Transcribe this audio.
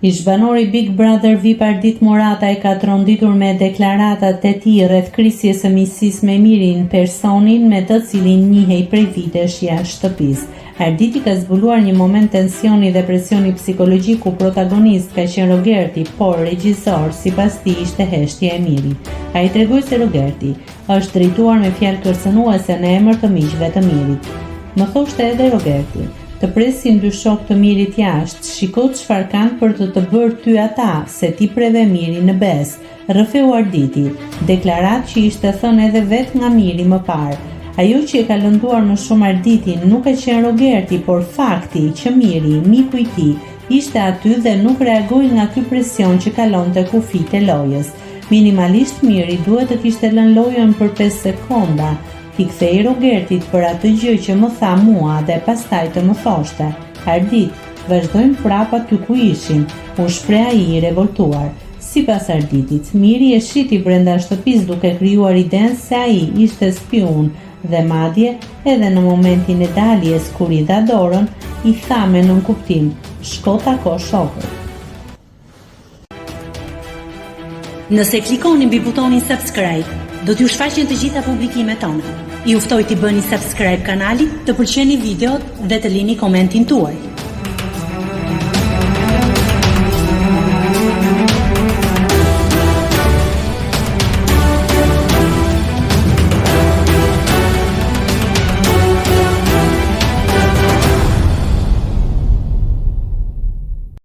Ish-banori Big Brother VIP Ardit Morataj ka tronditur me deklaratat e tij rreth krisjes së miqësisë me Mirin, personin me të cilin njihej prej vitesh jashtë shtëpisë. Arditi ka zbuluar një moment tensioni dhe presioni psikologjik ku protagonist ka qenë Rogerti, por regjisor sipas tij ishte heshtja e Mirit. Ai tregoi se Rogerti është drejtuar me fjalë kërcënuese në emër të miqve të Mirit. Më thoshte edhe Rogerti, të presin dy shok të Mirit jashtë, shiko çfarë kanë për të bërë ty ata, se ti preve Mirin në bes, rrëfeu Arditi, deklarat që ishte thënë edhe vetë nga Miri më parë. Ajo që e ka lënduar më shumë Arditin nuk e qenë Rogerti, por fakti që Miri, miku i tij, ishte aty dhe nuk reagoi nga ky presion që kalonte kufijtë e lojës. Minimalisht Miri duhet të kishte lënë lojën për 5 sekonda, t'i kthej Rogertit për atë gjë që më tha mua dhe pastaj të më thoshte. Ardit, vazhdojmë prapa ty ku ishim, u shpreh ai i revoltuar. Sipas Arditit, Miri e shiti brenda shtëpisë duke krijuar idenë se ai ishte spiun dhe madje edhe në momentin e daljes kur i dha dorën, i tha me nënkuptim, shko tako shokët. Nëse klikoni mbi butonin subscribe, do t'ju shfaqen të gjitha publikimet tona. Ju ftoj t'i bëni subscribe kanalit, të pëlqeni videot dhe të lini komentin tuaj.